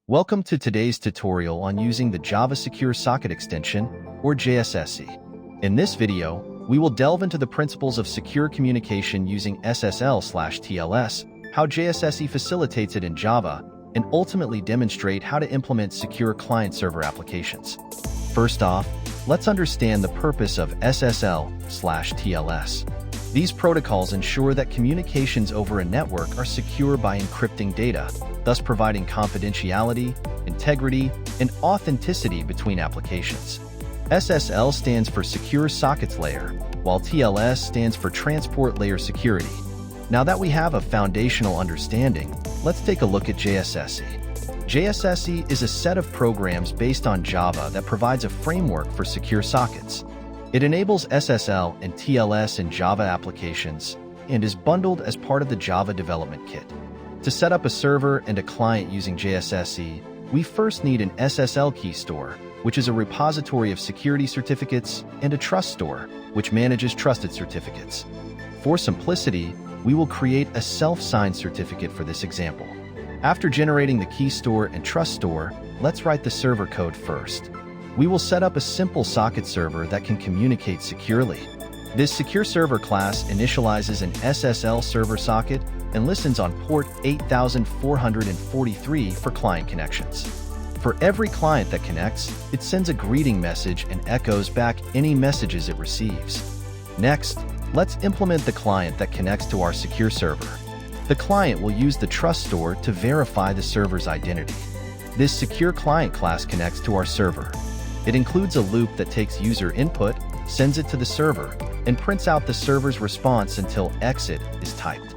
Welcome to today's tutorial on using the Java Secure Socket Extension, or JSSE. In this video, we will delve into the principles of secure communication using SSL/TLS, how JSSE facilitates it in Java, and ultimately demonstrate how to implement secure client-server applications. First off, let's understand the purpose of SSL/TLS. These protocols ensure that communications over a network are secure by encrypting data, thus providing confidentiality, integrity, and authenticity between applications. SSL stands for Secure Sockets Layer, while TLS stands for Transport Layer Security. Now that we have a foundational understanding, let's take a look at JSSE. JSSE is a set of programs based on Java that provides a framework for secure sockets. It enables SSL and TLS in Java applications and is bundled as part of the Java Development Kit. To set up a server and a client using JSSE, we first need an SSL key store, which is a repository of security certificates, and a trust store, which manages trusted certificates. For simplicity, we will create a self-signed certificate for this example. After generating the key store and trust store, let's write the server code first. We will set up a simple socket server that can communicate securely. This secure server class initializes an SSL server socket and listens on port 8443 for client connections. For every client that connects, it sends a greeting message and echoes back any messages it receives. Next, let's implement the client that connects to our secure server. The client will use the trust store to verify the server's identity. This secure client class connects to our server. It includes a loop that takes user input, sends it to the server, and prints out the server's response until exit is typed.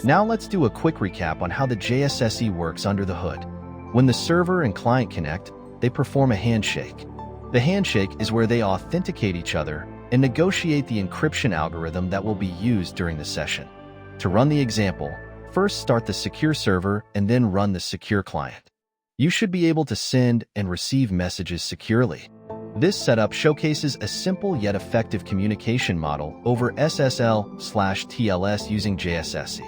Now let's do a quick recap on how the JSSE works under the hood. When the server and client connect, they perform a handshake. The handshake is where they authenticate each other and negotiate the encryption algorithm that will be used during the session. To run the example, first start the secure server and then run the secure client. You should be able to send and receive messages securely. This setup showcases a simple yet effective communication model over SSL/TLS using JSSE.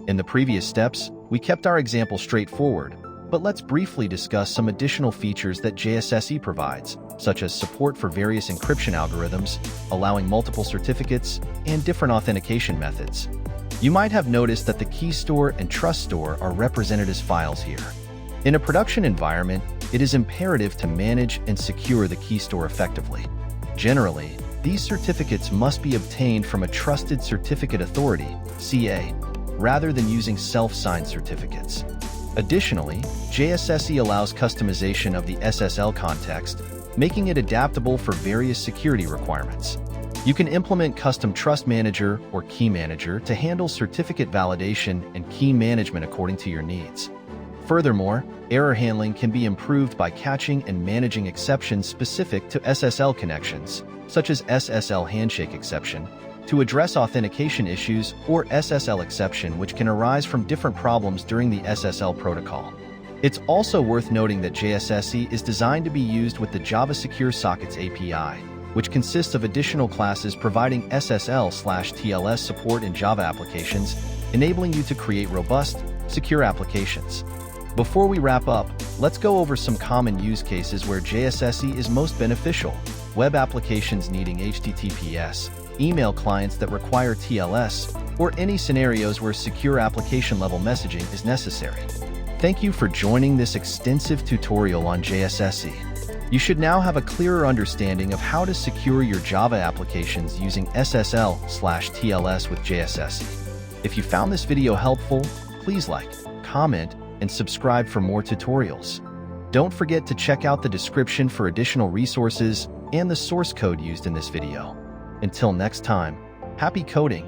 In the previous steps, we kept our example straightforward, but let's briefly discuss some additional features that JSSE provides, such as support for various encryption algorithms, allowing multiple certificates, and different authentication methods. You might have noticed that the key store and trust store are represented as files here. In a production environment, it is imperative to manage and secure the key store effectively. Generally, these certificates must be obtained from a Trusted Certificate Authority, CA, rather than using self-signed certificates. Additionally, JSSE allows customization of the SSL context, making it adaptable for various security requirements. You can implement custom Trust Manager or Key Manager to handle certificate validation and key management according to your needs. Furthermore, error handling can be improved by catching and managing exceptions specific to SSL connections, such as SSL handshake exception, to address authentication issues, or SSL exception, which can arise from different problems during the SSL protocol. It's also worth noting that JSSE is designed to be used with the Java Secure Sockets API, which consists of additional classes providing SSL/TLS support in Java applications, enabling you to create robust, secure applications. Before we wrap up, let's go over some common use cases where JSSE is most beneficial: web applications needing HTTPS, email clients that require TLS, or any scenarios where secure application-level messaging is necessary. Thank you for joining this extensive tutorial on JSSE. You should now have a clearer understanding of how to secure your Java applications using SSL/TLS with JSSE. If you found this video helpful, please like, comment, and subscribe for more tutorials. Don't forget to check out the description for additional resources and the source code used in this video. Until next time, happy coding!